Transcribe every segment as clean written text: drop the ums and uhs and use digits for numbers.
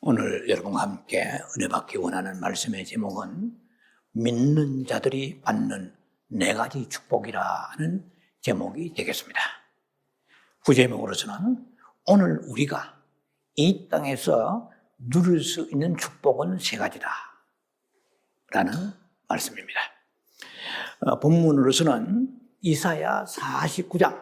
오늘 여러분과 함께 은혜 받기 원하는 말씀의 제목은 믿는 자들이 받는 4가지 축복이라는 제목이 되겠습니다. 부제목으로서는 오늘 우리가 이 땅에서 누릴 수 있는 축복은 3가지다 라는 말씀입니다. 본문으로서는 이사야 49장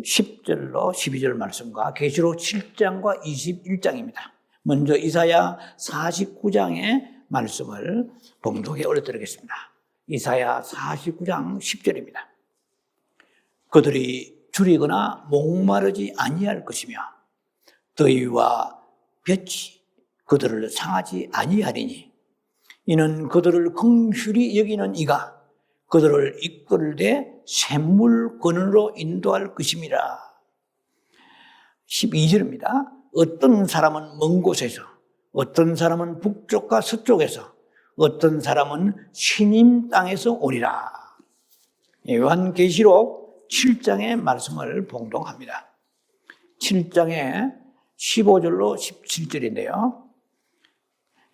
10절로 12절 말씀과 계시록 7장과 21장입니다. 먼저 이사야 49장의 말씀을 봉독에 올려드리겠습니다. 이사야 49장 10절입니다. 그들이 줄이거나 목마르지 아니할 것이며 더위와 볕이 그들을 상하지 아니하리니 이는 그들을 긍휼히 여기는 이가 그들을 이끌되 샘물 근원으로 인도할 것임이라. 12절입니다. 어떤 사람은 먼 곳에서, 어떤 사람은 북쪽과 서쪽에서, 어떤 사람은 시님 땅에서 오리라. 요한계시록 7장의 말씀을 봉독합니다. 7장의 15절로 17절인데요.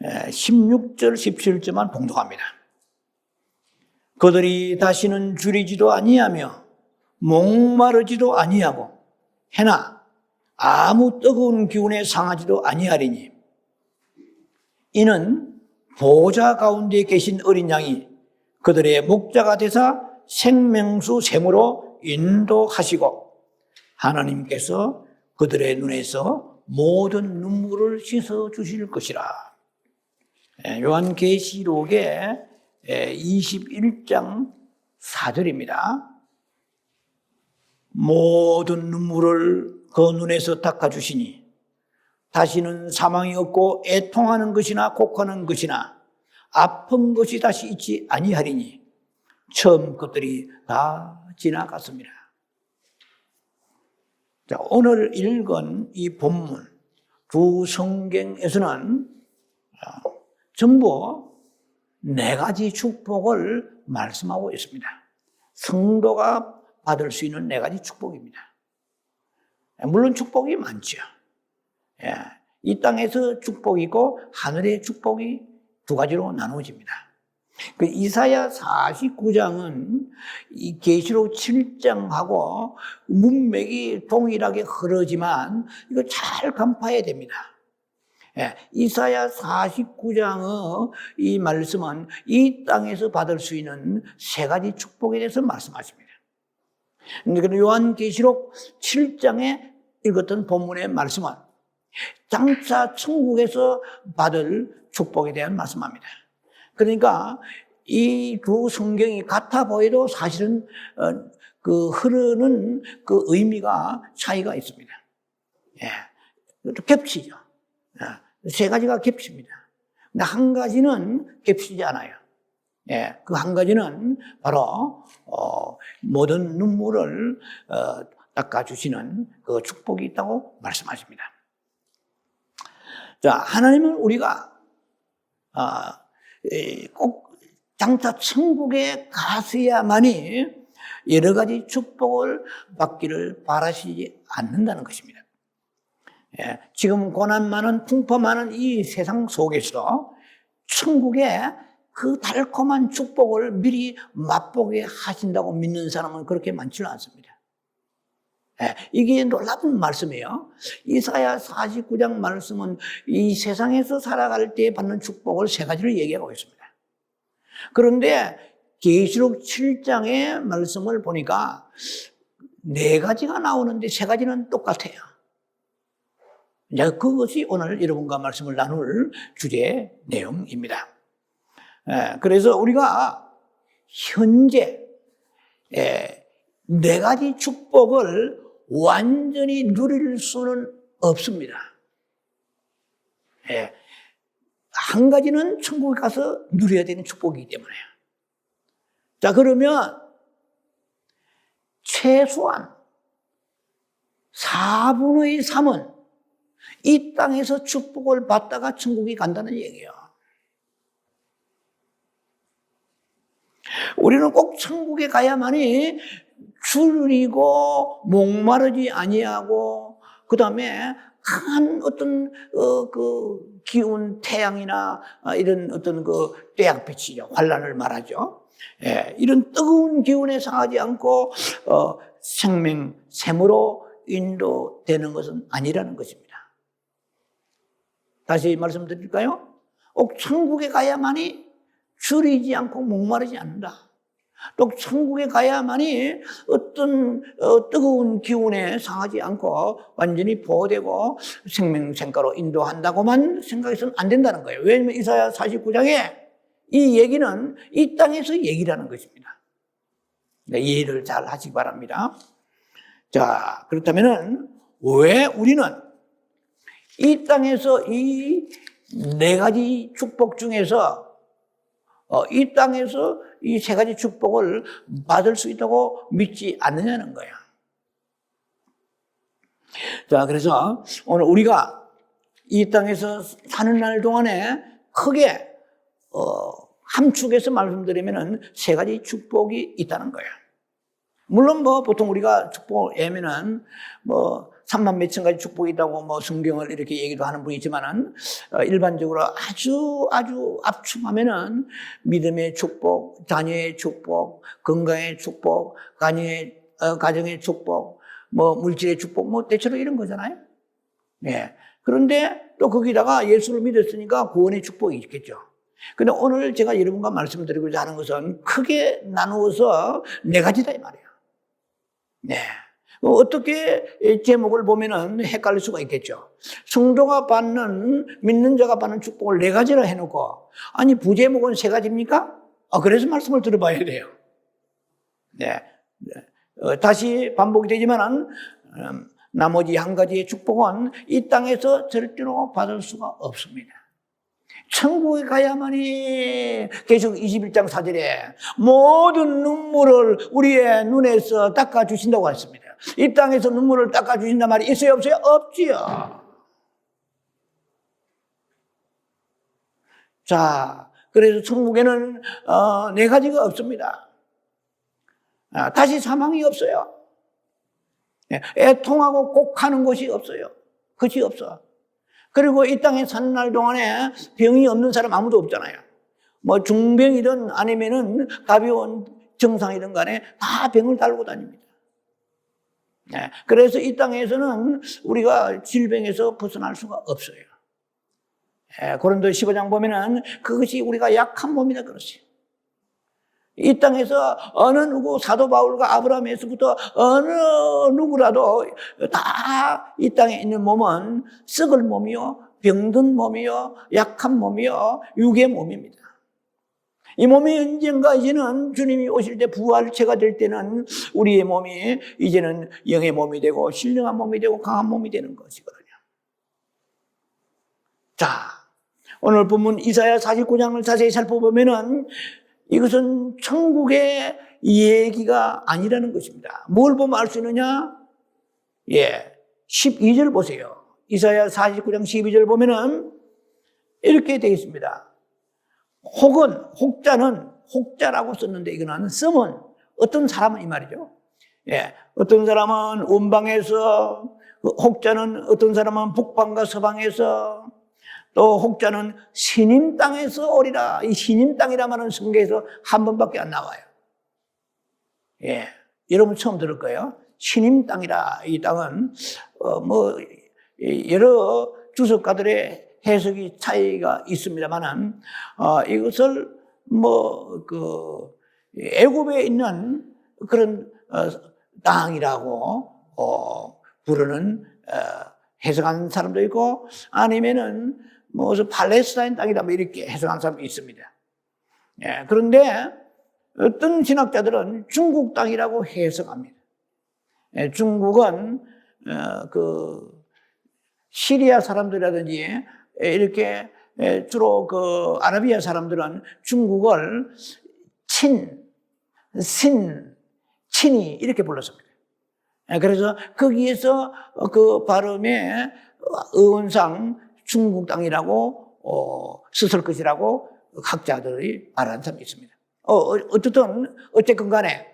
16절, 17절만 봉독합니다. 그들이 다시는 줄이지도 아니하며 목마르지도 아니하고 해나 아무 뜨거운 기운에 상하지도 아니하리니 이는 보좌 가운데 계신 어린 양이 그들의 목자가 되사 생명수 샘으로 인도하시고 하나님께서 그들의 눈에서 모든 눈물을 씻어 주실 것이라. 요한계시록의 21장 4절입니다. 모든 눈물을 그 눈에서 닦아주시니 다시는 사망이 없고 애통하는 것이나 곡하는 것이나 아픈 것이 다시 있지 아니하리니 처음 것들이 다 지나갔습니다. 자, 오늘 읽은 이 본문 두 성경에서는 전부 4가지 축복을 말씀하고 있습니다. 성도가 받을 수 있는 4가지 축복입니다. 물론 축복이 많죠. 이 땅에서 축복이고 하늘의 축복이 2가지로 나누어집니다. 그 이사야 49장은 이 계시록 7장하고 문맥이 동일하게 흐르지만 이거 잘 간파해야 됩니다. 이사야 49장의 이 말씀은 이 땅에서 받을 수 있는 3가지 축복에 대해서 말씀하십니다. 그런데 요한계시록 7장에 읽었던 본문의 말씀은 장차 천국에서 받을 축복에 대한 말씀합니다. 그러니까 이 두 성경이 같아 보여도 사실은 그 흐르는 그 의미가 차이가 있습니다. 겹치죠. 3가지가 겹칩니다. 근데 한 가지는 겹치지 않아요. 그 한 가지는 바로 모든 눈물을 닦아주시는 그 축복이 있다고 말씀하십니다. 자, 하나님은 우리가 꼭 장차 천국에 가서야만이 여러 가지 축복을 받기를 바라시지 않는다는 것입니다. 지금 고난 많은 풍파 많은 이 세상 속에서 천국에 그 달콤한 축복을 미리 맛보게 하신다고 믿는 사람은 그렇게 많지는 않습니다. 이게 놀라운 말씀이에요. 이사야 49장 말씀은 이 세상에서 살아갈 때 받는 축복을 3가지를 얘기하고 있습니다. 그런데 계시록 7장의 말씀을 보니까 4가지가 나오는데 3가지는 똑같아요. 그것이 오늘 여러분과 말씀을 나눌 주제의 내용입니다. 그래서 우리가 현재 4가지 축복을 완전히 누릴 수는 없습니다. 한 가지는 천국에 가서 누려야 되는 축복이기 때문에요. 자, 그러면 최소한 4분의 3은 이 땅에서 축복을 받다가 천국에 간다는 얘기예요. 우리는 꼭 천국에 가야만이 줄이고 목마르지 아니하고 그다음에 강한 어떤 그 기운, 태양이나 이런 어떤 그 떼약볕이죠. 환란을 말하죠. 예, 이런 뜨거운 기운에 상하지 않고 생명샘으로 인도되는 것은 아니라는 것입니다. 다시 말씀드릴까요? 꼭 천국에 가야만이 줄이지 않고 목마르지 않는다. 또 천국에 가야만이 어떤 뜨거운 기운에 상하지 않고 완전히 보호되고 생명생가로 인도한다고만 생각해서는 안 된다는 거예요. 왜냐하면 이사야 49장에 이 얘기는 이 땅에서 얘기라는 것입니다. 이해를 잘 하시기 바랍니다. 자, 그렇다면은 왜 우리는 이 땅에서 이 네 가지 축복 중에서 이 땅에서 이 세 가지 축복을 받을 수 있다고 믿지 않느냐는 거예요. 자, 그래서 오늘 우리가 이 땅에서 사는 날 동안에 크게 함축해서 말씀드리면은 세 가지 축복이 있다는 거예요. 물론 보통 우리가 축복을 예면은 3만 몇천 가지 축복이 있다고 성경을 이렇게 얘기도 하는 분이 있지만은 일반적으로 아주 압축하면은 믿음의 축복, 자녀의 축복, 건강의 축복, 가정의 축복, 물질의 축복, 대체로 이런 거잖아요. 예. 그런데 또 거기다가 예수를 믿었으니까 구원의 축복이 있겠죠. 근데 오늘 제가 여러분과 말씀드리고자 하는 것은 크게 나누어서 네 가지다 이 말이에요. 네. 어떻게 제목을 보면은 헷갈릴 수가 있겠죠. 성도가 받는, 믿는 자가 받는 축복을 네 가지로 해놓고, 아니, 부제목은 세 가지입니까? 그래서 말씀을 들어봐야 돼요. 네. 다시 반복이 되지만은, 나머지 한 가지의 축복은 이 땅에서 절대로 받을 수가 없습니다. 천국에 가야만이 계속 21장 4절에 모든 눈물을 우리의 눈에서 닦아주신다고 했습니다. 이 땅에서 눈물을 닦아주신단 말이 있어요, 없어요? 없지요. 자, 그래서 천국에는 네 가지가 없습니다. 다시 사망이 없어요. 애통하고 꼭 하는 것이 없어요. 그것이 없어. 그리고 이 땅에 사는 날 동안에 병이 없는 사람 아무도 없잖아요. 중병이든 아니면은 가벼운 정상이든 간에 다 병을 달고 다닙니다. 네. 그래서 이 땅에서는 우리가 질병에서 벗어날 수가 없어요. 고린도 15장 보면은 그것이 우리가 약한 몸이다 그러지. 이 땅에서 어느 누구 사도 바울과 아브라함에서부터 어느 누구라도 다 이 땅에 있는 몸은 썩을 몸이요, 병든 몸이요, 약한 몸이요, 육의 몸입니다. 이 몸이 언젠가 이제는 주님이 오실 때 부활체가 될 때는 우리의 몸이 이제는 영의 몸이 되고 신령한 몸이 되고 강한 몸이 되는 것이거든요. 자, 오늘 본문 이사야 49장을 자세히 살펴보면은 이것은 천국의 얘기가 아니라는 것입니다. 뭘 보면 알 수 있느냐? 12절 보세요. 이사야 49장 12절 보면은 이렇게 되어 있습니다. 혹자는, 혹자라고 썼는데 이거는 썸은 어떤 사람은 이 말이죠. 어떤 사람은 원방에서, 혹자는 어떤 사람은 북방과 서방에서, 또 혹자는 신임 땅에서 오리라. 이 신임 땅이라 말은 성경에서 한 번밖에 안 나와요. 여러분 처음 들을 거예요. 신임 땅이라. 이 땅은 여러 주석가들의 해석이 차이가 있습니다만은 이것을 애굽에 있는 그런 땅이라고 부르는 해석하는 사람도 있고 아니면은 팔레스타인 땅이다 이렇게 해석하는 사람이 있습니다. 그런데 어떤 신학자들은 중국 땅이라고 해석합니다. 중국은 시리아 사람들이라든지 이렇게 주로 아라비아 사람들은 중국을 친이 이렇게 불렀습니다. 그래서 거기에서 그 발음의 어원상 중국 땅이라고 썼을 것이라고 학자들이 말하는 사람이 있습니다. 어쨌든 간에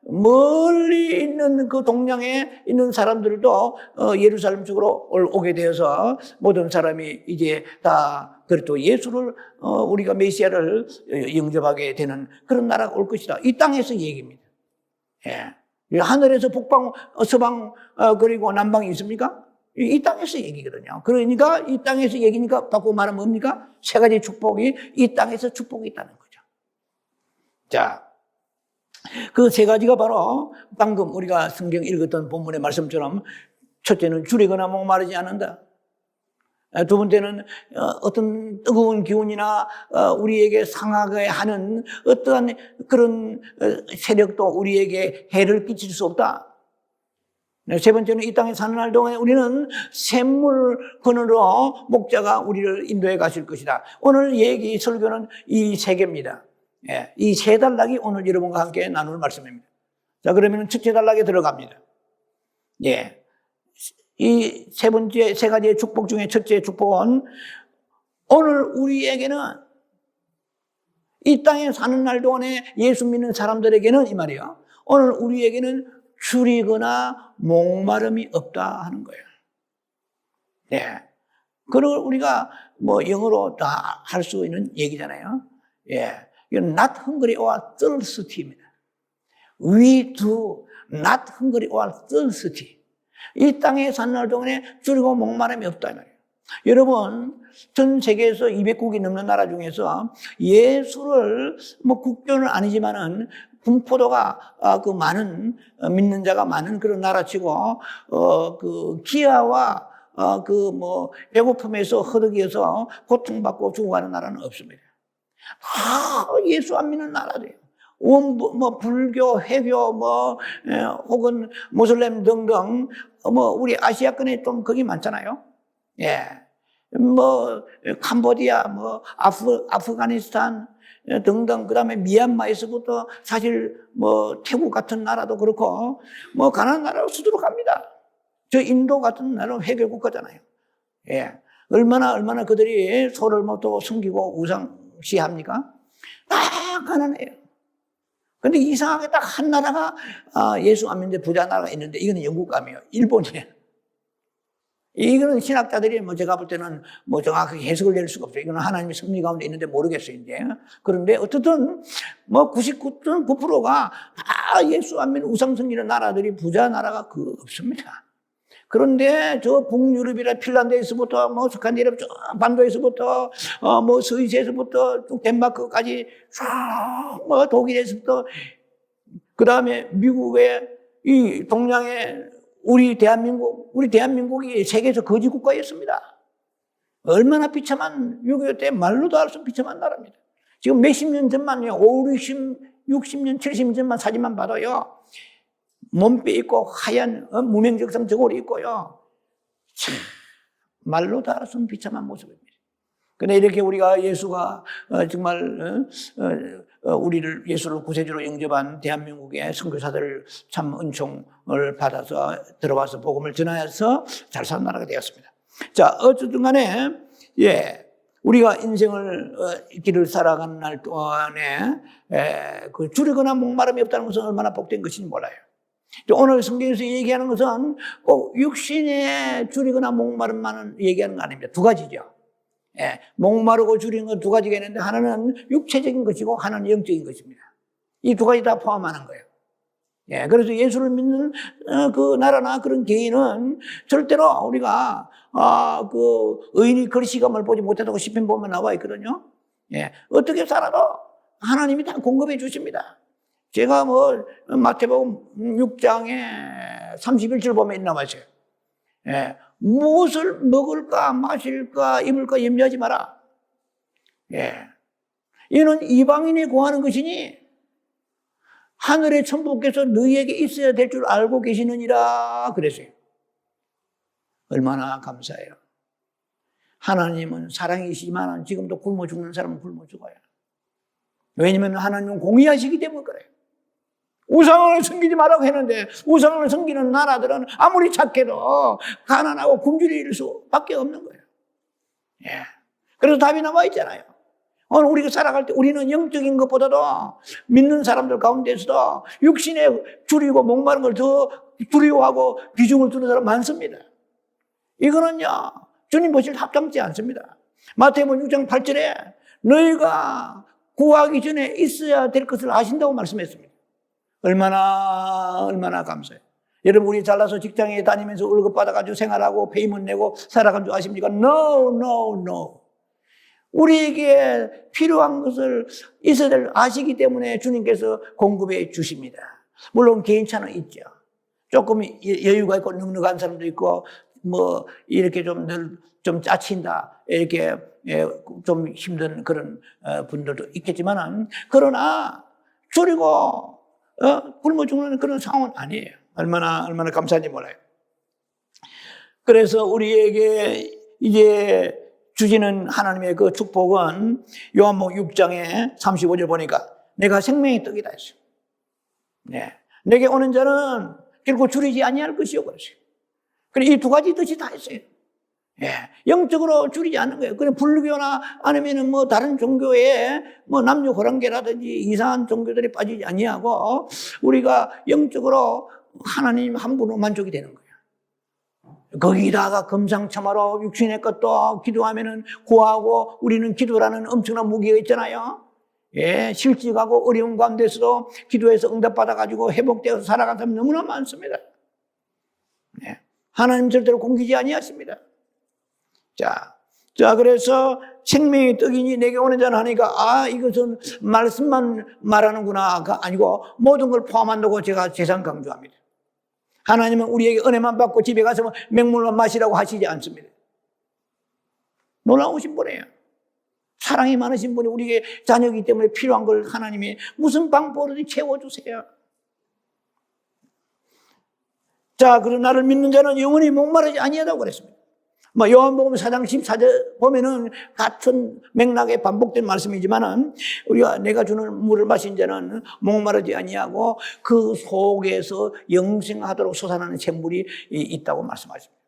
멀리 있는 그 동양에 있는 사람들도 예루살렘 쪽으로 오게 되어서 모든 사람이 이제 다 그래도 예수를 우리가 메시아를 영접하게 되는 그런 나라가 올 것이다. 이 땅에서 얘기입니다. 예. 하늘에서 북방, 서방 그리고 남방이 있습니까? 이 땅에서 얘기거든요. 그러니까 이 땅에서 얘기니까 바꾸고 말하면 뭡니까? 세 가지 축복이 이 땅에서 축복이 있다는 거죠. 자, 그 세 가지가 바로 방금 우리가 성경 읽었던 본문의 말씀처럼 첫째는 줄이거나 목마르지 않는다. 두 번째는 어떤 뜨거운 기운이나 우리에게 상하게 하는 어떠한 그런 세력도 우리에게 해를 끼칠 수 없다. 세 번째는 이 땅에 사는 날 동안에 우리는 샘물건으로 목자가 우리를 인도해 가실 것이다. 오늘 얘기 설교는 이 세 개입니다. 이 세 단락이 오늘 여러분과 함께 나눌 말씀입니다. 자, 그러면 첫째 단락에 들어갑니다. 예. 이 세 번째, 세 가지의 축복 중에 첫째 축복은 오늘 우리에게는 이 땅에 사는 날 동안에 예수 믿는 사람들에게는 이 말이에요. 오늘 우리에게는 줄이거나 목마름이 없다 하는 거예요. 예. 그걸 우리가 뭐 영어로 다 할 수 있는 얘기잖아요. 예. 이건 not hungry or thirsty입니다. We do not hungry or thirsty. 이 땅에 사는 날 동안에 줄이고 목마름이 없다 이 말이에요. 여러분, 전 세계에서 200국이 넘는 나라 중에서 예수를 뭐 국교는 아니지만은 분포도가 그 많은 믿는 자가 많은 그런 나라치고 그 기아와 그 뭐 배고픔에서 허덕이어서 고통받고 죽어가는 나라는 없습니다. 다 예수 안 믿는 나라래요. 뭐 불교, 회교, 뭐 혹은 모슬렘 등등 뭐 우리 아시아권에 좀 거기 많잖아요. 예, 뭐 캄보디아, 뭐 아프가니스탄 등등 그다음에 미얀마에서부터 사실 뭐 태국 같은 나라도 그렇고 뭐 가난한 나라로 수두룩합니다. 저 인도 같은 나라는 회교 국가잖아요. 예, 얼마나 그들이 소를 또 숨기고 우상시합니까? 다 가난해요. 근데 이상하게 딱 한 나라가 예수 안 믿는데 부자 나라가 있는데 이거는 영국감이에요. 일본이에요. 이거는 신학자들이 뭐 제가 볼 때는 뭐 정확하게 해석을 낼 수가 없어요. 이거는 하나님의 섭리 가운데 있는데 모르겠어요, 이제. 그런데 어쨌든 뭐 99.9%가 다 예수 안 믿는 우상 섬기는 나라들이 부자 나라가 없습니다. 그런데 저 북유럽이나 핀란드에서부터 뭐 스칸디네비아 쭉 반도에서부터 뭐 스위스에서부터 쭉 덴마크까지 쭉 뭐 독일에서부터 그다음에 미국의 이 동양의 우리 대한민국이 세계에서 거지 국가였습니다. 얼마나 비참한 6.25 때 말로도 할 수 없는 비참한 나라입니다. 지금 몇십 년 전만요, 60년, 70년 전만 사진만 봐도요, 몸빼 있고 하얀 무명적성 저고리 있고요. 참, 말로 다 할 수 없는 비참한 모습입니다. 근데 이렇게 우리가 예수가 정말 우리를 예수를 구세주로 영접한 대한민국의 선교사들 참 은총을 받아서 들어와서 복음을 전하여서 잘 사는 나라가 되었습니다. 자, 어쨌든 간에 예, 우리가 인생을 길을 살아가는 날 동안에 그 줄이거나 목마름이 없다는 것은 얼마나 복된 것인지 몰라요. 오늘 성경에서 얘기하는 것은 꼭 육신에 줄이거나 목마름만은 얘기하는 거 아닙니다. 두 가지죠. 예, 목마르고 줄이는 건 두 가지가 있는데 하나는 육체적인 것이고 하나는 영적인 것입니다. 이 두 가지 다 포함하는 거예요. 예, 그래서 예수를 믿는 그 나라나 그런 개인은 절대로 우리가 그 의인이 거리시감을 보지 못했다고 시편 보면 나와 있거든요. 예, 어떻게 살아도 하나님이 다 공급해 주십니다. 제가 뭐 마태복음 6장에 31절 보면 나와 있어요. 예, 무엇을 먹을까 마실까 입을까 염려하지 마라. 예, 이는 이방인이 구하는 것이니 하늘의 천부께서 너희에게 있어야 될 줄 알고 계시느니라 그랬어요. 얼마나 감사해요. 하나님은 사랑이시지만 지금도 굶어 죽는 사람은 굶어 죽어요. 왜냐하면 하나님은 공의하시기 때문에 그래요. 우상을 섬기지 말라고 했는데 우상을 섬기는 나라들은 아무리 착해도 가난하고 굶주릴 수밖에 없는 거예요. 예. 그래서 답이 나와 있잖아요. 오늘 우리가 살아갈 때 우리는 영적인 것보다도 믿는 사람들 가운데서도 육신에 줄이고 목마른 걸 더 두려워하고 비중을 두는 사람 많습니다. 이거는요, 주님 보실 합당치 않습니다. 마태복음 6장 8절에 너희가 구하기 전에 있어야 될 것을 아신다고 말씀했습니다. 얼마나 감사해요. 여러분, 우리 잘나서 직장에 다니면서 월급 받아가지고 생활하고 페이먼 내고 살아간 줄 아십니까? No. 우리에게 필요한 것을 있어야 될 아시기 때문에 주님께서 공급해 주십니다. 물론 개인차는 있죠. 조금 여유가 있고 넉넉한 사람도 있고 뭐 이렇게 좀 짜친다 이렇게 좀 힘든 그런 분들도 있겠지만은, 그러나 줄이고 굶어 죽는 그런 상황은 아니에요. 얼마나 감사한지 몰라요. 그래서 우리에게 이제 주시는 하나님의 그 축복은 요한복음 6장에 35절 보니까 내가 생명의 떡이다 했어요. 네. 내게 오는 자는 결코 줄이지 아니할 것이요 그랬어요. 그래, 이 두 가지 뜻이 다 있어요. 예, 영적으로 줄이지 않는 거예요. 그래, 불교나 아니면은 뭐 다른 종교에 뭐 남녀 호랑계라든지 이상한 종교들이 빠지지 아니하고 우리가 영적으로 하나님 한 분으로 만족이 되는 거예요. 거기다가 금상첨화로 육신의 것도 기도하면은 구하고, 우리는 기도라는 엄청난 무기가 있잖아요. 예, 실직하고 어려운 가운데서도 기도해서 응답받아가지고 회복되어서 살아간 사람이 너무나 많습니다. 예, 하나님 절대로 공기지 아니하십니다. 자, 그래서 생명의 떡이니 내게 오는 자는 하니까, 이것은 말씀만 말하는구나가 아니고 모든 걸 포함한다고 제가 재산 강조합니다. 하나님은 우리에게 은혜만 받고 집에 가서 맹물만 마시라고 하시지 않습니다. 놀라우신 분이에요. 사랑이 많으신 분이 우리에게 자녀이기 때문에 필요한 걸 하나님이 무슨 방법으로든 채워주세요. 자, 그런 나를 믿는 자는 영원히 목마르지 아니하다고 그랬습니다. 요한복음 4장 14절 보면은 같은 맥락에 반복된 말씀이지만은, 우리가 내가 주는 물을 마신 자는 목마르지 아니하고 그 속에서 영생하도록 솟아나는 샘물이 있다고 말씀하십니다.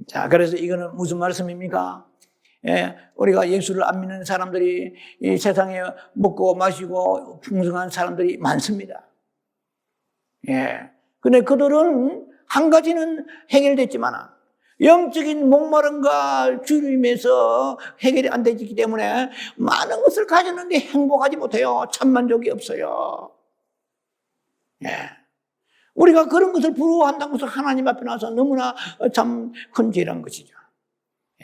자, 그래서 이거는 무슨 말씀입니까? 예, 우리가 예수를 안 믿는 사람들이 이 세상에 먹고 마시고 풍성한 사람들이 많습니다. 예. 근데 그들은 한 가지는 해결됐지만 영적인 목마름과 줄임에서 해결이 안 되기 때문에 많은 것을 가졌는데 행복하지 못해요. 참만족이 없어요. 예. 우리가 그런 것을 부러워한다는 것은 하나님 앞에 나서 너무나 참 큰 죄란 것이죠.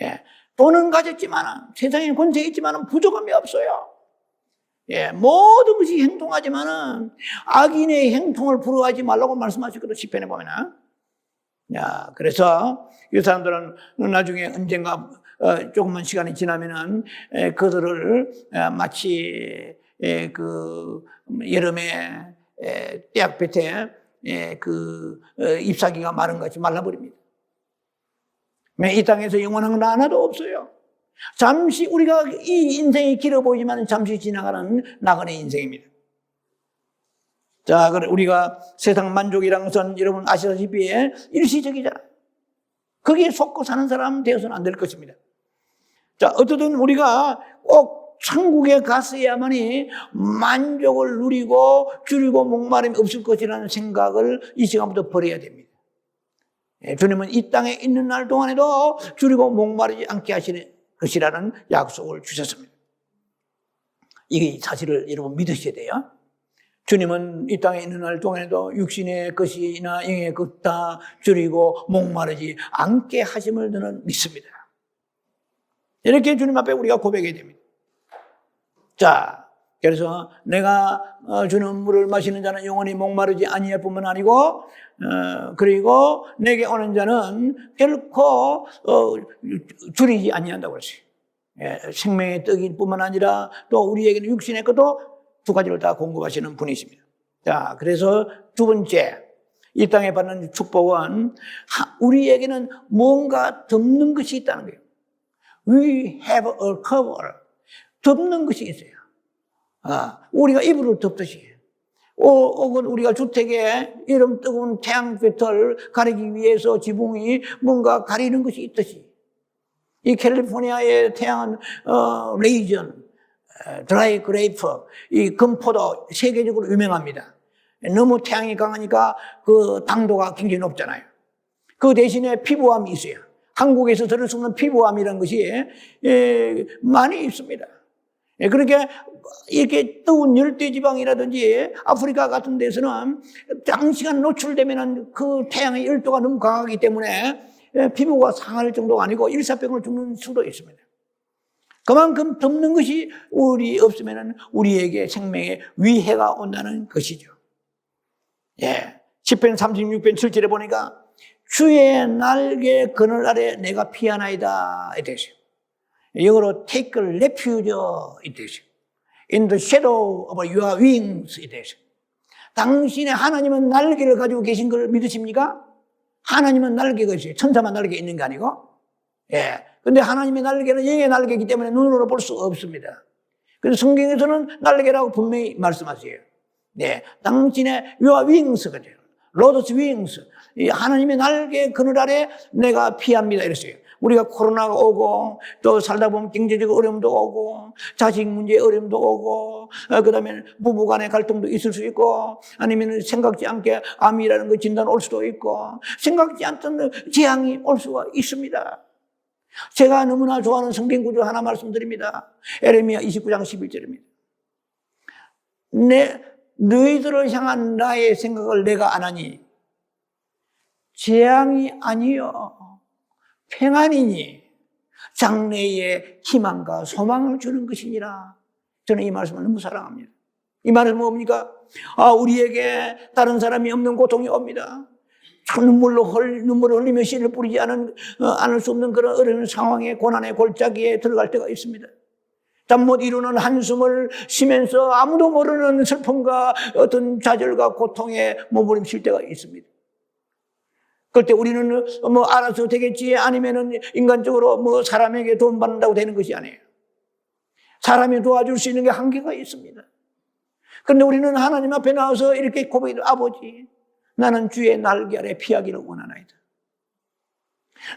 예. 돈은 가졌지만, 세상에 권세가 있지만 부족함이 없어요. 예. 모든 것이 행통하지만은 악인의 행통을 부러워하지 말라고 말씀하셨거든요. 시편에 보면은. 야, 그래서 이 사람들은 나중에 언젠가 조금만 시간이 지나면은 그들을 마치 그 여름에 떼약볕에 그 잎사귀가 마른 것이 말라버립니다. 이 땅에서 영원한 건 하나도 없어요. 잠시 우리가 이 인생이 길어 보이지만 잠시 지나가는 나그네 인생입니다. 자, 그래 우리가 세상 만족이라는 것은 여러분 아시다시피 일시적이잖아요. 거기에 속고 사는 사람 되어서는 안 될 것입니다. 자, 어쨌든 우리가 꼭 천국에 갔어야만이 만족을 누리고 줄이고 목마름이 없을 것이라는 생각을 이 시간부터 버려야 됩니다. 주님은 이 땅에 있는 날 동안에도 줄이고 목마르지 않게 하시는 것이라는 약속을 주셨습니다. 이게 사실을 여러분 믿으셔야 돼요. 주님은 이 땅에 있는 날 동안에도 육신의 것이나 영의 것 다 줄이고 목마르지 않게 하심을 저는 믿습니다. 이렇게 주님 앞에 우리가 고백해야 됩니다. 자, 그래서 내가 주는 물을 마시는 자는 영원히 목마르지 아니할 뿐만 아니고 그리고 내게 오는 자는 결코 줄이지 아니한다고 그랬어요. 예, 생명의 떡일 뿐만 아니라 또 우리에게는 육신의 것도 두 가지를 다 공급하시는 분이십니다. 자, 그래서 두 번째, 이 땅에 받는 축복은 우리에게는 뭔가 덮는 것이 있다는 거예요. We have a cover. 덮는 것이 있어요. 우리가 이불을 덮듯이. 혹은 우리가 주택에 이름 뜨거운 태양빛을 가리기 위해서 지붕이 뭔가 가리는 것이 있듯이. 이 캘리포니아의 태양은 레이전, 드라이 그레이프, 이 금포도 세계적으로 유명합니다. 너무 태양이 강하니까 그 당도가 굉장히 높잖아요. 그 대신에 피부암이 있어요. 한국에서 들을 수 없는 피부암이라는 것이 많이 있습니다. 그러니까 이렇게 뜨거운 열대지방이라든지 아프리카 같은 데서는 장시간 노출되면 그 태양의 열도가 너무 강하기 때문에 피부가 상할 정도가 아니고 일사병을 죽는 수도 있습니다. 그만큼 덮는 것이 우리 없으면 우리에게 생명에 위해가 온다는 것이죠. 예. 시편 36편 7절에 보니까 주의 날개 그늘 아래 내가 피하나이다 이렇게 되죠. 영어로 take a refuge 이렇게 되죠. In the shadow of your wings 이렇게 되죠. 당신의 하나님은 날개를 가지고 계신 걸 믿으십니까? 하나님은 날개가 있어요. 천사만 날개 있는 게 아니고. 예. 근데 하나님의 날개는 영의 날개이기 때문에 눈으로 볼 수 없습니다. 그래서 성경에서는 날개라고 분명히 말씀하세요. 네. 당신의 your wings가 돼요. Lord's wings. 이 하나님의 날개 그늘 아래 내가 피합니다. 이랬어요. 우리가 코로나가 오고 또 살다 보면 경제적 어려움도 오고 자식 문제 어려움도 오고 그다음에 부부간의 갈등도 있을 수 있고 아니면 생각지 않게 암이라는 거 진단 올 수도 있고 생각지 않던 재앙이 올 수가 있습니다. 제가 너무나 좋아하는 성경 구절 하나 말씀드립니다. 에레미야 29장 11절입니다. 너희들을 향한 나의 생각을 내가 안 하니 재앙이 아니요 평안이니 장래에 희망과 소망을 주는 것이니라. 저는 이 말씀을 너무 사랑합니다. 이 말은 뭡니까? 우리에게 다른 사람이 없는 고통이 옵니다. 눈물을 흘리며 씨를 뿌리지 않을 수 없는 그런 어려운 상황에 고난의 골짜기에 들어갈 때가 있습니다. 잠 못 이루는 한숨을 쉬면서 아무도 모르는 슬픔과 어떤 좌절과 고통에 몸부림칠 때가 있습니다. 그럴 때 우리는 알아서 되겠지 아니면은 인간적으로 사람에게 도움받는다고 되는 것이 아니에요. 사람이 도와줄 수 있는 게 한계가 있습니다. 그런데 우리는 하나님 앞에 나와서 이렇게 고백해요. 아버지, 나는 주의 날개 아래 피하기를 원하나이다.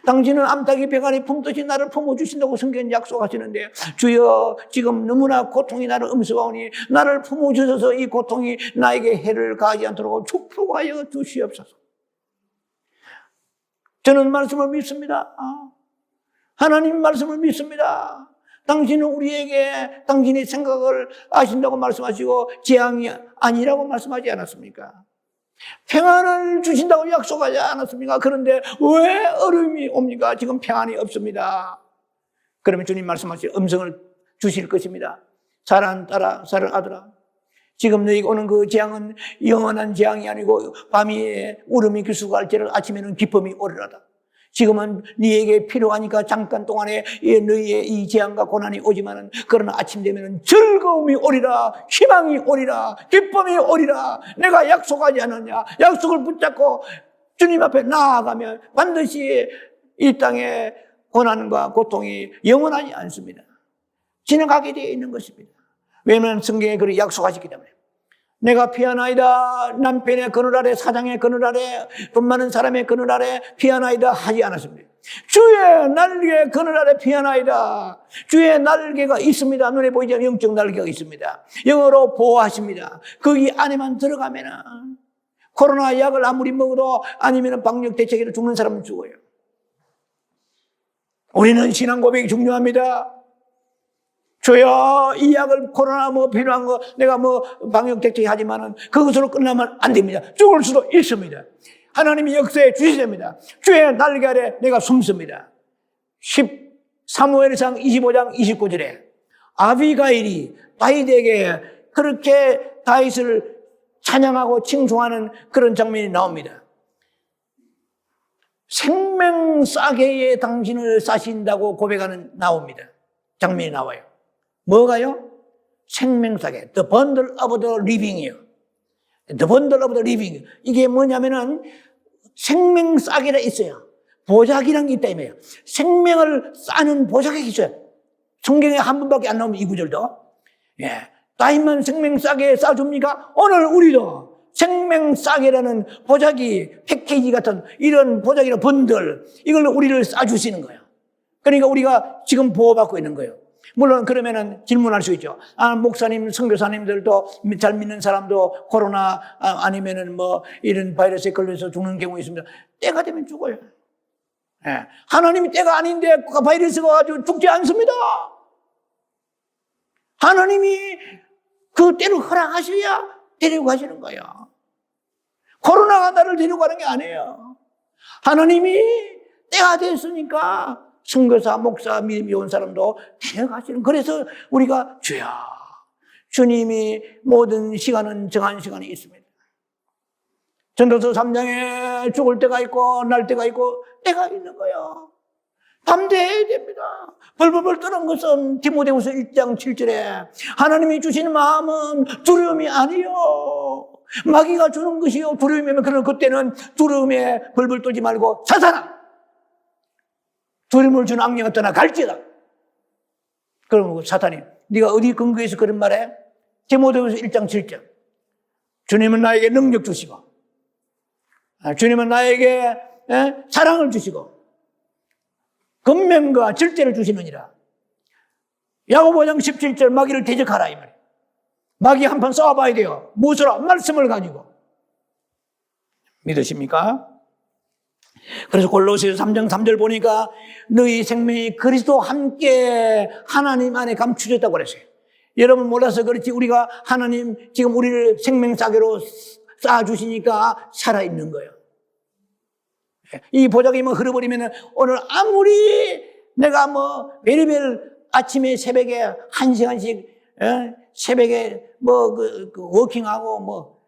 당신은 암탉이 배간에 품듯이 나를 품어주신다고 성경은 약속하시는데 주여 지금 너무나 고통이 나를 엄습하오니 나를 품어주셔서 이 고통이 나에게 해를 가하지 않도록 축복하여 주시옵소서. 저는 말씀을 믿습니다. 하나님 말씀을 믿습니다. 당신은 우리에게 당신의 생각을 아신다고 말씀하시고 재앙이 아니라고 말씀하지 않았습니까? 평안을 주신다고 약속하지 않았습니까? 그런데 왜 어려움이 옵니까? 지금 평안이 없습니다. 그러면 주님 말씀하신 음성을 주실 것입니다. 사랑하는 딸아, 사랑하는 아들아, 지금 너희가 오는 그 재앙은 영원한 재앙이 아니고 밤에 울음이 기수갈지라도 아침에는 기쁨이 오리라다. 지금은 네에게 필요하니까 잠깐 동안에 너희의 이 재앙과 고난이 오지만은 그러나 아침 되면은 즐거움이 오리라, 희망이 오리라, 기쁨이 오리라. 내가 약속하지 않았냐? 약속을 붙잡고 주님 앞에 나아가면 반드시 이 땅의 고난과 고통이 영원하지 않습니다. 지나가게 되어 있는 것입니다. 왜냐하면 성경에 그렇게 약속하셨기 때문에. 내가 피하나이다. 남편의 그늘 아래, 사장의 그늘 아래, 돈 많은 사람의 그늘 아래 피하나이다 하지 않았습니다. 주의 날개 그늘 아래 피하나이다. 주의 날개가 있습니다. 눈에 보이지 않는 영적 날개가 있습니다. 영어로 보호하십니다. 거기 안에만 들어가면은 코로나 약을 아무리 먹어도 아니면 방역 대책으로 죽는 사람은 죽어요. 우리는 신앙 고백이 중요합니다. 주여, 이 약을 코로나 필요한 거 내가 방역 대책 하지만은 그것으로 끝나면 안 됩니다. 죽을 수도 있습니다. 하나님이 역사에 주셔야 됩니다. 주의 날개 아래 내가 숨습니다. 사무엘상 25장 29절에 아비가일이 다윗에게 그렇게 다윗을 찬양하고 칭송하는 그런 장면이 나옵니다. 생명 싸개에 당신을 싸신다고 고백하는 장면이 나와요. 뭐가요? 생명싸개. The bundle of the living이요. The bundle of the living. 이게 뭐냐면은 생명싸개가 있어요. 보자기란 게 있다 이거예요. 생명을 싸는 보자기가 있어요. 성경에 한 번밖에 안 나오면 이 구절도. 예. 다윗만 생명싸개 싸줍니까? 오늘 우리도 생명싸개라는 보자기, 패키지 같은 이런 보자기나 번들, 이걸 우리를 싸주시는 거예요. 그러니까 우리가 지금 보호받고 있는 거예요. 물론 그러면은 질문할 수 있죠. 목사님, 선교사님들도 잘 믿는 사람도 코로나 아니면은 뭐 이런 바이러스에 걸려서 죽는 경우 있습니다. 때가 되면 죽어요. 예. 하나님이 때가 아닌데 바이러스가 가지고 죽지 않습니다. 하나님이 그 때를 허락하셔야 데리고 가시는 거예요. 코로나가 나를 데리고 가는 게 아니에요. 하나님이 때가 됐으니까 선교사, 목사, 믿음이 온 사람도 데려가시는. 그래서 우리가 주여, 주님이 모든 시간은 정한 시간이 있습니다. 전도서 3장에 죽을 때가 있고 날 때가 있고 때가 있는 거예요. 담대해야 됩니다. 벌벌벌 떠는 것은 디모데후서 1장 7절에 하나님이 주시는 마음은 두려움이 아니요 마귀가 주는 것이요 두려움이면 그러면 그때는 두려움에 벌벌 떨지 말고 사탄아 두려움을 주는 악령을 떠나 갈지어다. 그러면 사탄이 네가 어디 근거해서 그런 말해? 디모데후서 1장 7절 주님은 나에게 능력 주시고 주님은 나에게 사랑을 주시고 권면과 절제를 주시느니라. 야고보 5장 17절 마귀를 대적하라 이 말이에요. 마귀 한판 싸워봐야 돼요. 무엇으로? 말씀을 가지고. 믿으십니까? 그래서 골로새서 3장 3절 보니까 너희 생명이 그리스도와 함께 하나님 안에 감추졌다고 그랬어요. 여러분 몰라서 그렇지 우리가 하나님 지금 우리를 생명사계로 쌓아주시니까 살아있는 거예요. 이 보자기 뭐 흘러버리면 오늘 아무리 내가 뭐 매일매일 아침에 새벽에 1시간씩 새벽에 뭐 그 워킹하고 뭐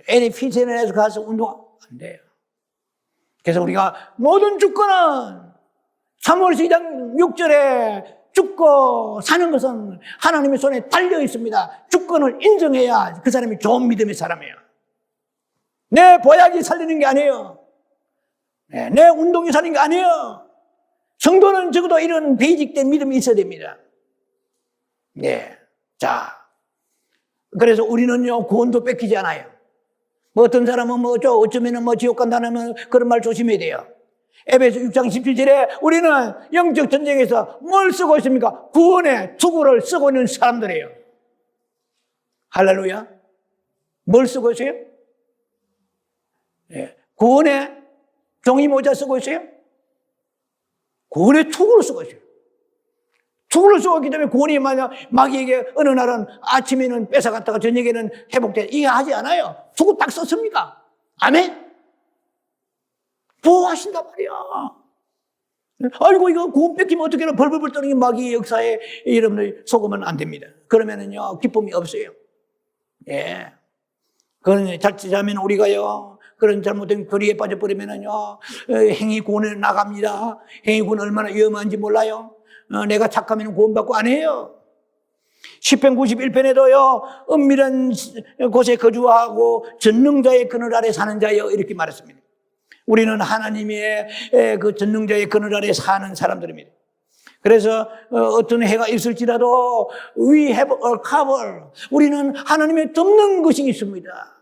LA 피트니스에서 가서 운동 안 돼요. 그래서 우리가 모든 주권은 3월 2장 6절에 죽고 사는 것은 하나님의 손에 달려 있습니다. 주권을 인정해야 그 사람이 좋은 믿음의 사람이에요. 내 보약이 살리는 게 아니에요. 내 운동이 살리는 게 아니에요. 성도는 적어도 이런 베이직된 믿음이 있어야 됩니다. 네. 자. 그래서 우리는요, 구원도 뺏기지 않아요. 뭐 어떤 사람은 어쩌면은 지옥 간다는 그런 말 조심해야 돼요. 에베소 6장 17절에 우리는 영적 전쟁에서 뭘 쓰고 있습니까? 구원의 투구를 쓰고 있는 사람들이에요. 할렐루야. 뭘 쓰고 있어요? 네. 구원의 종이 모자 쓰고 있어요? 구원의 투구를 쓰고 있어요. 투구를 쓰고 있기 때문에 구원이 만약 마귀에게 어느 날은 아침에는 뺏어갔다가 저녁에는 회복돼. 이게 하지 않아요. 투구 딱 썼습니까? 아멘? 보호하신단 말이야. 아이고, 이거 구원 뺏기면 어떻게 해요? 벌벌벌 떠는 게 마귀의 역사에 여러분들 속으면 안 됩니다. 그러면은요, 기쁨이 없어요. 예. 그건 자칫하면 우리가요, 그런 잘못된 거리에 빠져버리면은요, 행위 구원에 나갑니다. 행위 구원 얼마나 위험한지 몰라요. 내가 착하면 구원받고 안 해요. 시편 91편에도요, 은밀한 곳에 거주하고 전능자의 그늘 아래 사는 자여 이렇게 말했습니다. 우리는 하나님의 그 전능자의 그늘 아래 사는 사람들입니다. 그래서 어떤 해가 있을지라도 we have a cover. 우리는 하나님의 덮는 것이 있습니다.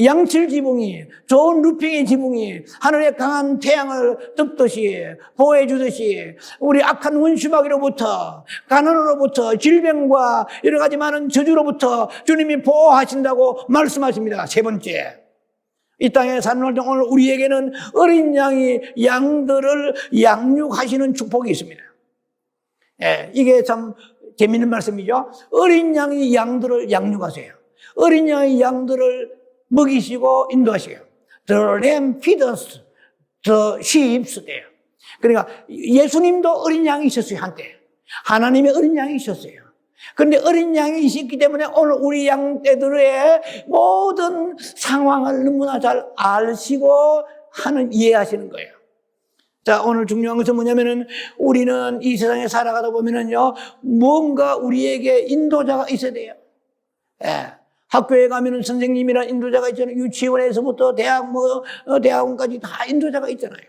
양칠 지붕이, 좋은 루핑의 지붕이 하늘의 강한 태양을 덮듯이 보호해 주듯이 우리 악한 원수마귀로부터 가난으로부터 질병과 여러 가지 많은 저주로부터 주님이 보호하신다고 말씀하십니다. 세 번째, 이 땅에 사는 동안 오늘 우리에게는 어린 양이 양들을 양육하시는 축복이 있습니다. 예, 이게 참 재미있는 말씀이죠. 어린 양이 양들을 양육하세요. 어린 양이 양들을 먹이시고 인도하시고요. The lamb feeds the sheep. 그러니까 예수님도 어린 양이 있었어요, 한때. 하나님의 어린 양이 있었어요. 그런데 어린 양이 있었기 때문에 오늘 우리 양떼들의 모든 상황을 너무나 잘 아시고 이해하시는 거예요. 자, 오늘 중요한 것은 뭐냐면은 우리는 이 세상에 살아가다 보면은요, 뭔가 우리에게 인도자가 있어야 돼요. 예. 학교에 가면은 선생님이란 인도자가 있잖아요. 유치원에서부터 대학원까지 다 인도자가 있잖아요.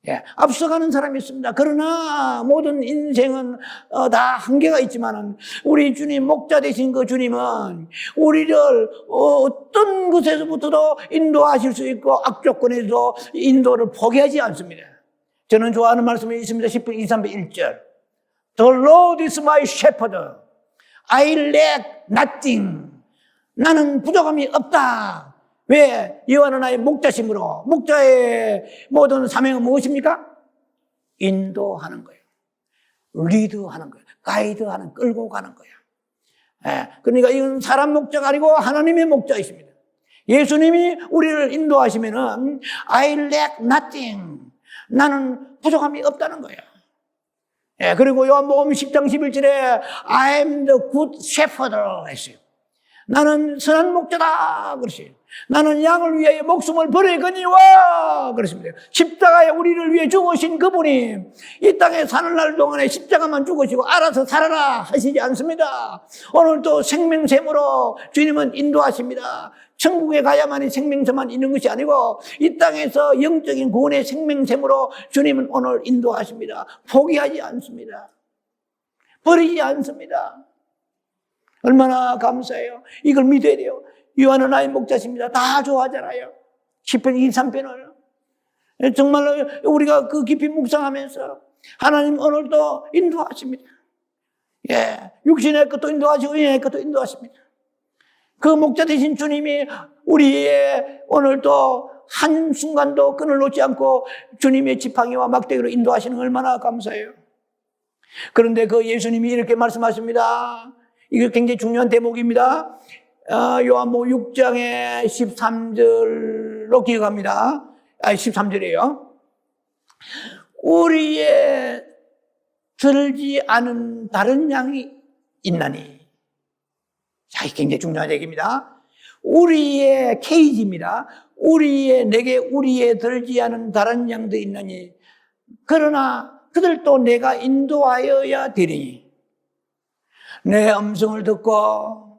예, 앞서가는 사람이 있습니다. 그러나 모든 인생은 다 한계가 있지만은 우리 주님, 목자 되신 그 주님은 우리를 어떤 것에서부터도 인도하실 수 있고 악조건에서 인도를 포기하지 않습니다. 저는 좋아하는 말씀이 있습니다. 10분 2, 3배 1절. The Lord is my shepherd. I lack nothing. 나는 부족함이 없다. 왜? 여호와는 나의 목자심으로. 목자의 모든 사명은 무엇입니까? 인도하는 거예요. 리드하는 거예요. 가이드하는, 끌고 가는 거예요. 그러니까 이건 사람 목자가 아니고 하나님의 목자이십니다. 예수님이 우리를 인도하시면은 I lack nothing. 나는 부족함이 없다는 거예요. 그리고 요한복음 10장 11절에 I am the good shepherd 했어요. 나는 선한 목자다 그러세요. 나는 양을 위하여 목숨을 버리거니와 그랬습니다. 십자가에 우리를 위해 죽으신 그분이 이 땅에 사는 날 동안에 십자가만 죽으시고 알아서 살아라 하시지 않습니다. 오늘도 생명샘으로 주님은 인도하십니다. 천국에 가야만이 생명샘만 있는 것이 아니고 이 땅에서 영적인 구원의 생명샘으로 주님은 오늘 인도하십니다. 포기하지 않습니다. 버리지 않습니다. 얼마나 감사해요. 이걸 믿어야 돼요. 요한은 나의 목자십니다. 다 좋아하잖아요. 10편 23편을. 정말로 우리가 그 깊이 묵상하면서 하나님 오늘도 인도하십니다. 육신의 것도 인도하시고 영의 것도 인도하십니다. 그 목자 되신 주님이 우리의 오늘도 한순간도 끈을 놓지 않고 주님의 지팡이와 막대기로 인도하시는 거 얼마나 감사해요. 그런데 그 예수님이 이렇게 말씀하십니다. 이거 굉장히 중요한 대목입니다. 요한복음 6장의 13절로 기억합니다. 13절이에요. 우리의 들지 않은 다른 양이 있나니. 자, 이게 굉장히 중요한 얘기입니다. 우리의 케이지입니다. 내게 우리의 들지 않은 다른 양도 있나니. 그러나 그들도 내가 인도하여야 되리니. 내 음성을 듣고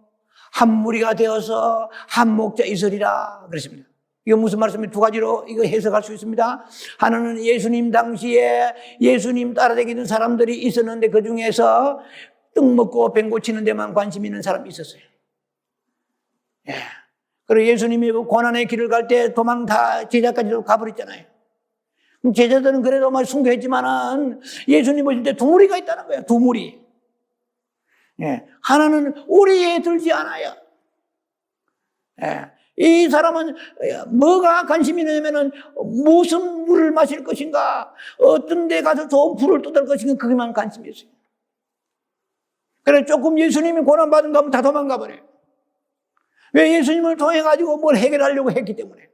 한 무리가 되어서 한 목자 있으리라 그랬습니다. 이거 무슨 말씀이 두 가지로 이거 해석할 수 있습니다. 하나는 예수님 당시에 예수님 따라다니는 사람들이 있었는데 그 중에서 떡 먹고 뱅 고치는 데만 관심 있는 사람이 있었어요. 그리고 예수님이 고난의 길을 갈 때 도망 제자까지도 가버렸잖아요. 제자들은 그래도 막 순교했지만은 예수님 오실 때 두 무리가 있다는 거예요. 두 무리. 하나는 우리에 들지 않아요. 이 사람은 뭐가 관심이 있냐면은 무슨 물을 마실 것인가, 어떤 데 가서 좋은 불을 뜯을 것인가, 그게만 관심이 있어요. 그래 조금 예수님이 고난받은 거 하면 다 도망가 버려요. 왜? 예수님을 통해가지고 뭘 해결하려고 했기 때문에.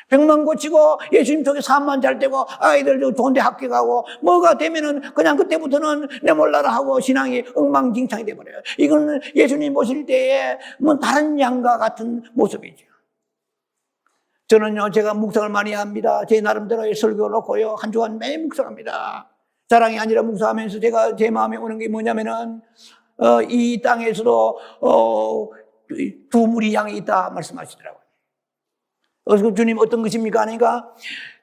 병만 고치고 예수님 쪽에 사업만 잘 되고 아이들 좋은 데 학교 가고 뭐가 되면은 그냥 그때부터는 내 몰라라 하고 신앙이 엉망진창이 돼버려요. 이건 예수님 보실 때에 뭐 다른 양과 같은 모습이죠. 저는요, 제가 묵상을 많이 합니다. 제 나름대로의 설교를 놓고요, 한 주간 매일 묵상합니다. 자랑이 아니라 묵상하면서 제가 제 마음에 오는 게 뭐냐면은 이 땅에서도 두 무리 양이 있다 말씀하시더라고요. 그래서 주님 어떤 것입니까? 하니까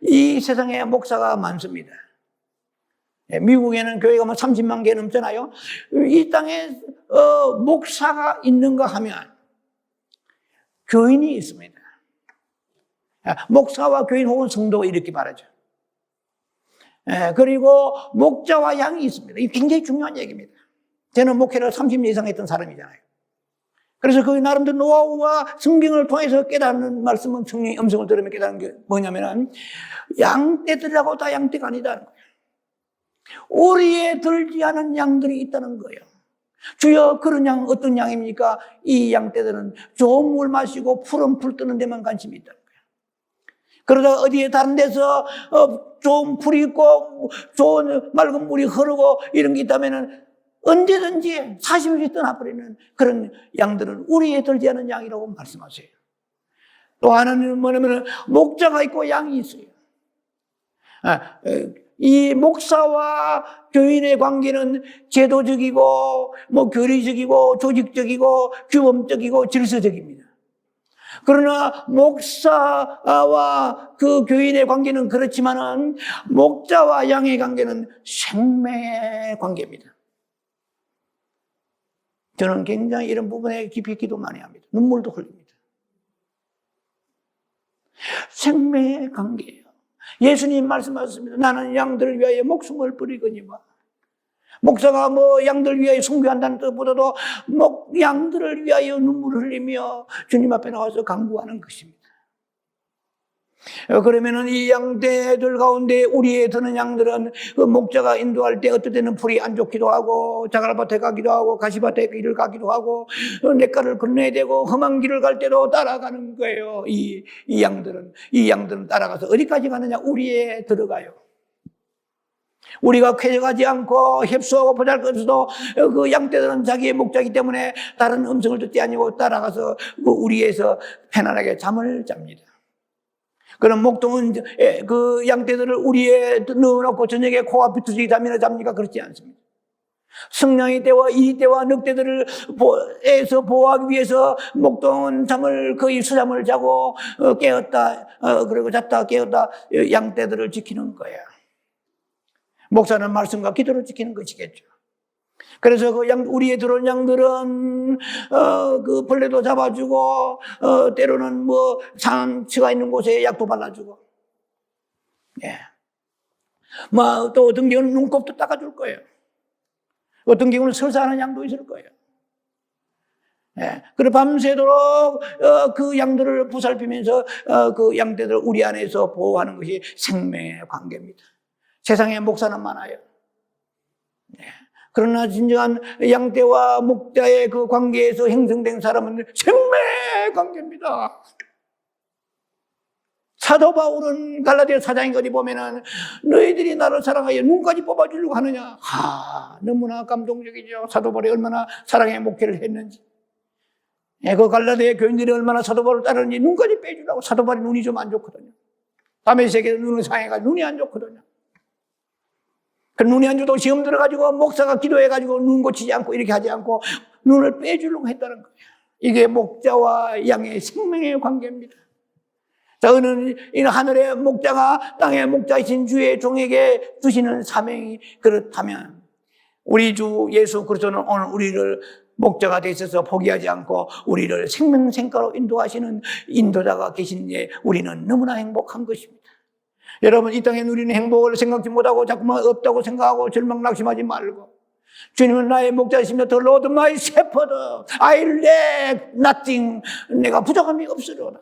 이 세상에 목사가 많습니다. 미국에는 교회가 뭐 30만 개 넘잖아요. 이 땅에 목사가 있는가 하면 교인이 있습니다. 목사와 교인 혹은 성도가 이렇게 말하죠. 그리고 목자와 양이 있습니다. 이게 굉장히 중요한 얘기입니다. 저는 목회를 30년 이상 했던 사람이잖아요. 그래서 그 나름대로 노하우와 성경을 통해서 깨닫는 말씀은 성령의 음성을 들으면 깨닫는 게 뭐냐면은 양떼들이라고 다 양떼가 아니다는 거예요. 오리에 들지 않은 양들이 있다는 거예요. 주여, 그런 양 어떤 양입니까? 이 양떼들은 좋은 물 마시고 푸른 풀 뜨는 데만 관심이 있다는 거예요. 그러다가 어디에 다른 데서 좋은 풀이 있고 좋은 맑은 물이 흐르고 이런 게 있다면은 언제든지 사심없이 떠나버리는 그런 양들은 우리에 들지 않은 양이라고 말씀하세요. 또 하나는 뭐냐면 목자가 있고 양이 있어요. 이 목사와 교인의 관계는 제도적이고 뭐 교리적이고 조직적이고 규범적이고 질서적입니다. 그러나 목사와 그 교인의 관계는 그렇지만은 목자와 양의 관계는 생명의 관계입니다. 저는 굉장히 이런 부분에 깊이 기도 많이 합니다. 눈물도 흘립니다. 생명의 관계예요. 예수님 말씀하셨습니다. 나는 양들을 위하여 목숨을 버리거니와. 목사가 뭐 양들 위하여 순교한다는 뜻보다도 양들을 위하여 눈물을 흘리며 주님 앞에 나와서 간구하는 것입니다. 그러면은 이 양떼들 가운데 우리에 드는 양들은 그 목자가 인도할 때 어떨 때는 풀이 안 좋기도 하고 자갈밭에 가기도 하고 가시밭에 길을 가기도 하고 냇가를 건너야 되고 험한 길을 갈 때도 따라가는 거예요. 이 양들은 따라가서 어디까지 가느냐? 우리에 들어가요. 우리가 쾌적하지 않고 협소하고 보잘것없어도 그 양떼들은 자기의 목자이기 때문에 다른 음성을 듣지 아니고 따라가서 그 우리에서 편안하게 잠을 잡니다. 그럼 목동은 그 양떼들을 우리에 넣어놓고 저녁에 코가 비투지게 잠이나 잡니까? 그렇지 않습니다. 승냥이 떼와 이 떼와 늑대들을 에서 보호하기 위해서 목동은 거의 수잠을 자고 깨었다 그리고 잤다 깨었다 양떼들을 지키는 거예요. 목사는 말씀과 기도를 지키는 것이겠죠. 그래서 우리에 들어온 양들은, 그 벌레도 잡아주고, 때로는 뭐, 상처가 있는 곳에 약도 발라주고, 예. 또 어떤 경우는 눈곱도 닦아줄 거예요. 어떤 경우는 설사하는 양도 있을 거예요. 예. 그리고 밤새도록, 그 양들을 보살피면서, 그 양떼들 우리 안에서 보호하는 것이 생명의 관계입니다. 세상에 목사는 많아요. 예. 그러나 진정한 양떼와 목자의 그 관계에서 형성된 사람은 생명의 관계입니다. 사도 바울은 갈라디아 4장에 어디 보면은 너희들이 나를 사랑하여 눈까지 뽑아주려고 하느냐. 너무나 감동적이죠. 사도 바울이 얼마나 사랑의 목회를 했는지. 그 갈라디아 교인들이 얼마나 사도 바울을 따르는지 눈까지 빼주라고. 사도 바울이 눈이 좀 안 좋거든요. 다메섹에서 눈을 상해가지고 눈이 안 좋거든요. 그 눈이 안 좋다고 시험 들어가지고 목사가 기도해가지고 눈 고치지 않고 이렇게 하지 않고 눈을 빼주려고 했다는 거예요. 이게 목자와 양의 생명의 관계입니다. 자, 이 하늘의 목자가 땅의 목자이신 주의 종에게 주시는 사명이 그렇다면 우리 주 예수 그리스도는 오늘 우리를 목자가 되셔서 포기하지 않고 우리를 생명생가로 인도하시는 인도자가 계신데 우리는 너무나 행복한 것입니다. 여러분, 이 땅에 누리는 행복을 생각지 못하고 자꾸만 없다고 생각하고 절망 낙심하지 말고 주님은 나의 목자이시며 The Lord my shepherd I lack nothing. 내가 부족함이 없으리로다.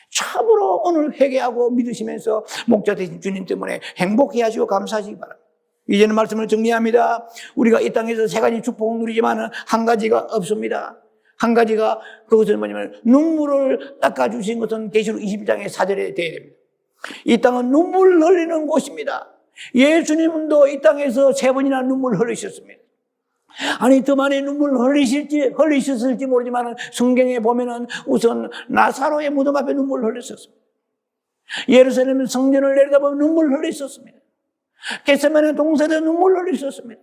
참으로 오늘 회개하고 믿으시면서 목자 되신 주님 때문에 행복해 하시고 감사하시기 바랍니다. 이제는 말씀을 정리합니다. 우리가 이 땅에서 세 가지 축복을 누리지만 한 가지가 없습니다. 한 가지가 그것은 뭐냐면 눈물을 닦아주신 것은 계시록 21장의 4절에 되어야 됩니다. 이 땅은 눈물 흘리는 곳입니다. 예수님도 이 땅에서 3번이나 눈물 흘리셨습니다. 아니, 더 많이 눈물 흘리셨을지 모르지만 성경에 보면은 우선 나사로의 무덤 앞에 눈물 흘렸었습니다. 예루살렘 성전을 내려다보면 눈물 흘리셨습니다. 겟세마네 동산에 눈물 흘리셨습니다.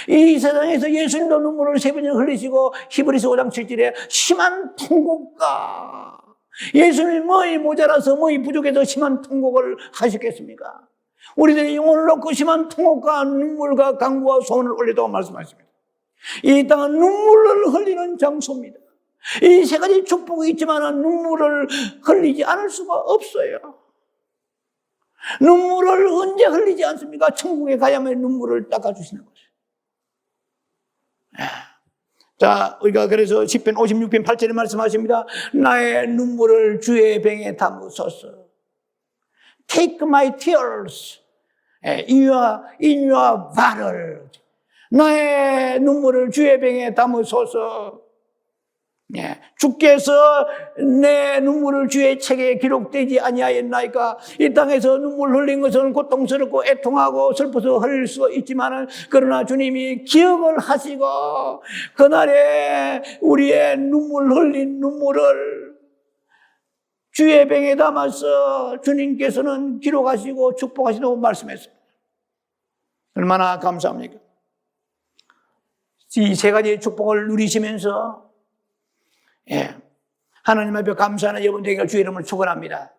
이 세상에서 예수님도 눈물을 3번이나 흘리시고 히브리서 5장 7절에 심한 통곡과 예수님이 뭐이 모자라서 뭐이 부족해서 심한 통곡을 하셨겠습니까? 우리들의 영혼을 놓고 심한 통곡과 눈물과 간구와 소원을 올리다고 말씀하십니다. 이 땅은 눈물을 흘리는 장소입니다. 이 세 가지 축복이 있지만 눈물을 흘리지 않을 수가 없어요. 눈물을 언제 흘리지 않습니까? 천국에 가야만 눈물을 닦아주시는 거죠. 자, 우리가 그래서 시편 56편 8절에 말씀하십니다. 나의 눈물을 주의 병에 담으소서. Take my tears in your barrel. 나의 눈물을 주의 병에 담으소서. 주께서 내 눈물을 주의 책에 기록되지 아니하였나이까. 이 땅에서 눈물 흘린 것은 고통스럽고 애통하고 슬퍼서 흘릴 수 있지만 그러나 주님이 기억을 하시고 그날에 우리의 눈물 흘린 눈물을 주의 병에 담아서 주님께서는 기록하시고 축복하시다고 말씀했습니다. 얼마나 감사합니까? 이 세 가지의 축복을 누리시면서 하나님 앞에 감사하는 여러분 되기를 주의 이름을 축원합니다.